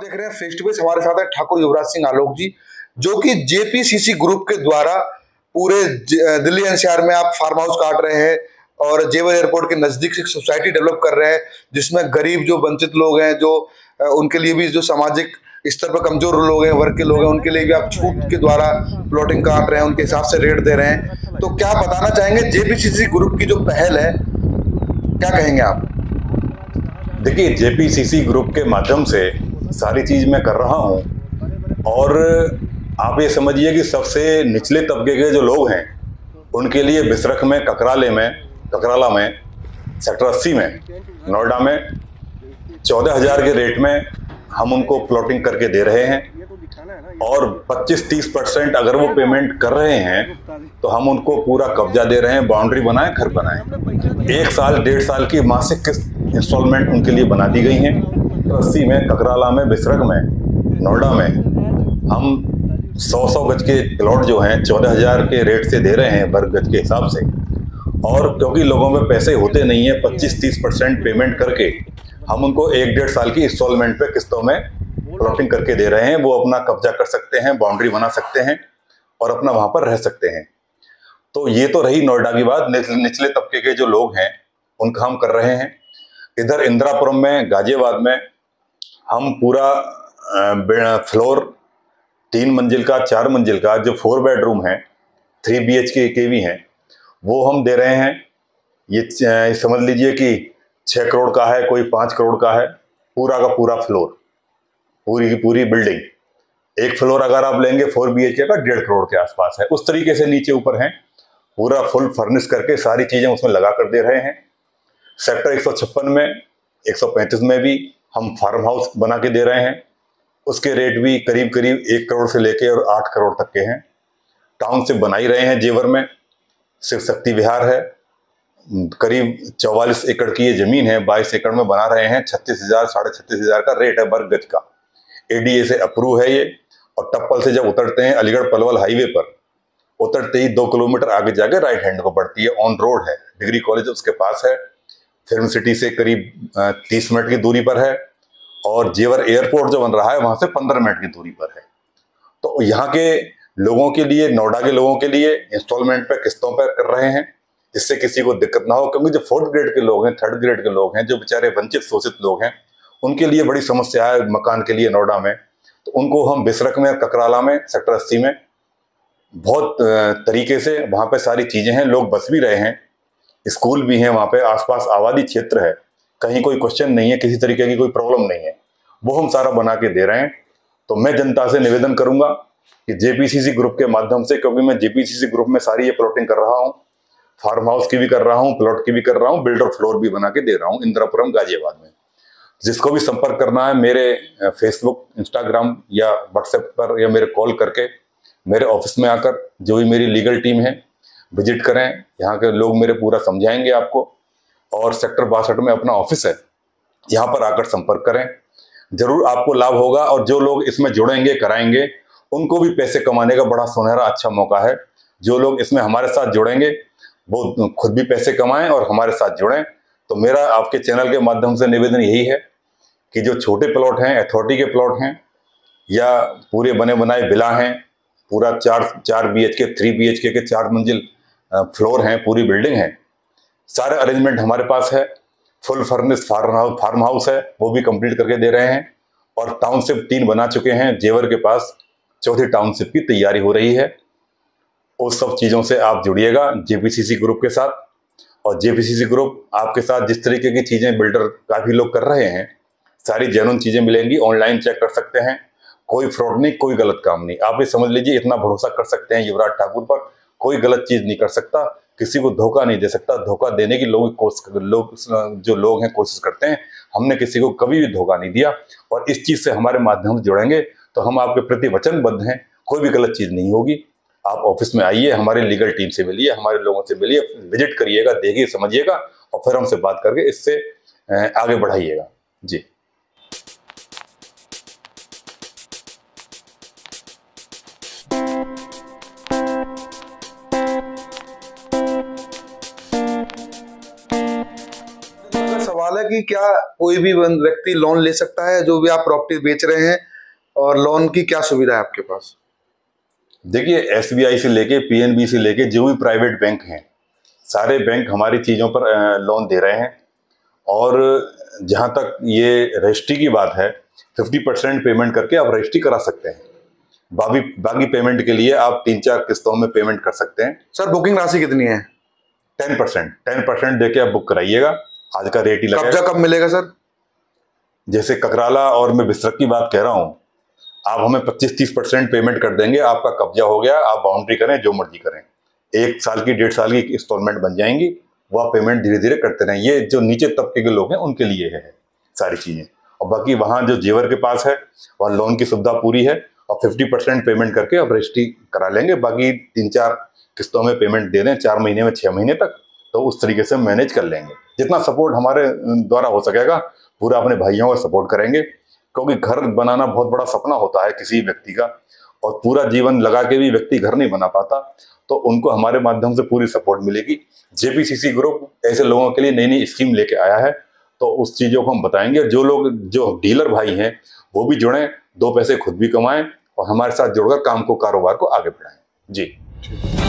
देख रहे हैं फेस टू फेस। हमारे साथ है ठाकुर युवराज सिंह आलोक जी, जो कि जेपीसीसी ग्रुप के द्वारा पूरे दिल्ली एनसीआर में आप फार्म हाउस काट रहे हैं और जेवर एयरपोर्ट के नजदीक से सोसाइटी डेवलप कर रहे हैं, जिसमें गरीब जो वंचित लोग हैं, जो उनके लिए भी जो सामाजिक स्तर पर कमजोर लोग हैं, वर्ग के लोग हैं, उनके लिए भी आप छूट के द्वारा प्लॉटिंग काट रहे हैं, उनके हिसाब से रेट दे रहे हैं। तो क्या बताना चाहेंगे जेपीसीसी ग्रुप की जो पहल है, क्या कहेंगे आप? देखिए, जेपीसीसी ग्रुप के माध्यम से सारी चीज़ मैं कर रहा हूँ और आप ये समझिए कि सबसे निचले तबके के जो लोग हैं उनके लिए बिसरख में, ककराला में, सेक्टर 80 में, नोएडा में 14,000 के रेट में हम उनको प्लॉटिंग करके दे रहे हैं और 25-30% अगर वो पेमेंट कर रहे हैं तो हम उनको पूरा कब्जा दे रहे हैं, बाउंड्री बनाए, घर बनाए। 1 साल 1.5 साल की मासिक किस्त इंस्टॉलमेंट उनके लिए बना दी गई हैं। 80 में, ककराला में, बिसरख में, नोएडा में हम 100 गज के प्लॉट जो हैं 14,000 के रेट से दे रहे हैं वर्ग गज के हिसाब से। और क्योंकि लोगों में पैसे होते नहीं है, 25-30% पेमेंट करके हम उनको 1-1.5 साल की इंस्टॉलमेंट पे किस्तों में प्लॉटिंग करके दे रहे हैं। वो अपना कब्जा कर सकते हैं, बाउंड्री बना सकते हैं और अपना वहां पर रह सकते हैं। तो ये तो रही नोएडा की बात। निचले तबके के जो लोग हैं उनका हम कर रहे हैं। इधर इंदिरापुरम में, गाजियाबाद में हम पूरा फ्लोर 3 मंजिल का, 4 मंजिल का जो 4 बेडरूम है, 3 BHK के भी हैं, वो हम दे रहे हैं। ये समझ लीजिए कि 6 करोड़ का है, कोई 5 करोड़ का है, पूरा का पूरा फ्लोर, पूरी की पूरी बिल्डिंग। एक फ्लोर अगर आप लेंगे 4 BHK का 1.5 करोड़ के आसपास है। उस तरीके से नीचे ऊपर है, पूरा फुल फर्निश करके सारी चीजें उसमें लगा कर दे रहे हैं। सेक्टर 156 में, 135 में भी हम फार्म हाउस बना के दे रहे हैं। उसके रेट भी करीब करीब 1 करोड़ से लेके और 8 करोड़ तक के हैं। टाउनशिप बना ही रहे हैं। जेवर में शिव शक्ति विहार है, करीब 44 एकड़ की ये जमीन है, 22 एकड़ में बना रहे हैं। 36,000, 36,500 का रेट है वर्ग गज का। ADA से अप्रूव है ये। और टप्पल से जब उतरते हैं अलीगढ़ पलवल हाईवे पर, उतरते ही 2 किलोमीटर आगे जाके राइट हैंड को पड़ती है, ऑन रोड है। डिग्री कॉलेज उसके पास है। फिल्म सिटी से करीब 30 मिनट की दूरी पर है और जेवर एयरपोर्ट जो बन रहा है वहां से 15 मिनट की दूरी पर है। तो यहाँ के लोगों के लिए, नोएडा के लोगों के लिए इंस्टॉलमेंट पे, किस्तों पर कर रहे हैं, जिससे किसी को दिक्कत ना हो। क्योंकि जो 4th ग्रेड के लोग हैं, 3rd ग्रेड के लोग हैं, जो बेचारे वंचित शोषित लोग हैं, उनके लिए बड़ी समस्या है मकान के लिए नोएडा में। तो उनको हम बिसरख में, ककराला में, सेक्टर 80 में बहुत तरीके से, वहाँ पे सारी चीजें हैं, लोग बस भी रहे हैं, स्कूल भी हैं वहाँ पे, आसपास आबादी क्षेत्र है, कहीं कोई क्वेश्चन नहीं है, किसी तरीके की कोई प्रॉब्लम नहीं है, वो हम सारा बना के दे रहे हैं। तो मैं जनता से निवेदन करूंगा कि जेपीसीसी ग्रुप के माध्यम से, क्योंकि मैं जेपीसीसी ग्रुप में सारी ये प्लॉटिंग कर रहा हूँ, फार्म हाउस की भी कर रहा हूँ, प्लॉट की भी कर रहा हूँ, बिल्डर फ्लोर भी बना के दे रहा हूँ इंदिरापुरम, गाजियाबाद में। जिसको भी संपर्क करना है, मेरे फेसबुक, इंस्टाग्राम या व्हाट्सएप पर या मेरे कॉल करके मेरे ऑफिस में आकर, जो भी मेरी लीगल टीम है, विजिट करें। यहाँ के लोग मेरे पूरा समझाएंगे आपको। और सेक्टर 62 में अपना ऑफिस है, यहाँ पर आकर संपर्क करें, जरूर आपको लाभ होगा। और जो लोग इसमें जुड़ेंगे, कराएंगे, उनको भी पैसे कमाने का बड़ा सुनहरा अच्छा मौका है। जो लोग इसमें हमारे साथ जुड़ेंगे वो खुद भी पैसे कमाएं और हमारे साथ जुड़ें। तो मेरा आपके चैनल के माध्यम से निवेदन यही है कि जो छोटे प्लॉट हैं, अथॉरिटी के प्लॉट हैं या पूरे बने बनाए विला हैं, पूरा 4 BHK, 3 BHK के 4 मंजिल फ्लोर हैं, पूरी बिल्डिंग है, सारे अरेंजमेंट हमारे पास है। फुल फर्निश फार्म हाउस है, वो भी कंप्लीट करके दे रहे हैं। और टाउनशिप 3 बना चुके हैं। जेवर के पास 4थी टाउनशिप की तैयारी हो रही है। उस सब चीज़ों से आप जुड़िएगा जेपीसीसी ग्रुप के साथ। और जेपीसीसी ग्रुप आपके साथ जिस तरीके की चीज़ें बिल्डर काफ़ी लोग कर रहे हैं, सारी जेन्युइन चीज़ें मिलेंगी। ऑनलाइन चेक कर सकते हैं, कोई फ्रॉड नहीं, कोई गलत काम नहीं। आप ये समझ लीजिए, इतना भरोसा कर सकते हैं युवराज ठाकुर पर, कोई गलत चीज़ नहीं कर सकता, किसी को धोखा नहीं दे सकता। धोखा देने की जो लोग हैं कोशिश करते हैं। हमने किसी को कभी भी धोखा नहीं दिया। और इस चीज़ से हमारे माध्यम से जुड़ेंगे तो हम आपके प्रति वचनबद्ध हैं, कोई भी गलत चीज़ नहीं होगी। आप ऑफिस में आइए, हमारी लीगल टीम से मिलिए, हमारे लोगों से मिलिए, विजिट करिएगा, देखिए, समझिएगा और फिर हमसे बात करके इससे आगे बढ़ाइएगा। जी। सवाल सवाल है कि क्या कोई भी व्यक्ति लोन ले सकता है? जो भी आप प्रॉपर्टी बेच रहे हैं, और लोन की क्या सुविधा है आपके पास? देखिए, SBI से लेके PNB से लेके जो भी प्राइवेट बैंक हैं, सारे बैंक हमारी चीज़ों पर लोन दे रहे हैं। और जहाँ तक ये रजिस्ट्री की बात है, 50% पेमेंट करके आप रजिस्ट्री करा सकते हैं। बाकी पेमेंट के लिए आप 3-4 किस्तों में पेमेंट कर सकते हैं। सर बुकिंग राशि कितनी है? 10% देके आप बुक कराइएगा, आज का रेट ही लगेगा। कब्जा कब मिलेगा सर? जैसे ककराला और मैं बिसरख की बात कह रहा हूँ, आप हमें 25-30% पेमेंट कर देंगे, आपका कब्जा हो गया, आप बाउंड्री करें, जो मर्जी करें। 1 साल की 1.5 साल की इंस्टॉलमेंट बन जाएंगी, वो आप पेमेंट धीरे धीरे करते रहें। ये जो नीचे तबके के लोग हैं उनके लिए है सारी चीज़ें। और बाकी वहाँ जो जेवर के पास है, वहाँ लोन की सुविधा पूरी है, और 50% पेमेंट करके आप रजिस्ट्री करा लेंगे। बाकी 3-4 किस्तों में पेमेंट दे दें, 4 महीने में, 6 महीने तक, तो उस तरीके से मैनेज कर लेंगे। जितना सपोर्ट हमारे द्वारा हो सकेगा पूरा अपने भाइयों का सपोर्ट करेंगे, क्योंकि घर बनाना बहुत बड़ा सपना होता है किसी व्यक्ति का, और पूरा जीवन लगा के भी व्यक्ति घर नहीं बना पाता, तो उनको हमारे माध्यम से पूरी सपोर्ट मिलेगी। JPCC ग्रुप ऐसे लोगों के लिए नई नई स्कीम लेके आया है, तो उस चीज़ों को हम बताएंगे। जो डीलर भाई हैं वो भी जुड़ें, 2 पैसे खुद भी कमाएं और हमारे साथ जुड़कर काम को, कारोबार को आगे बढ़ाएं। जी।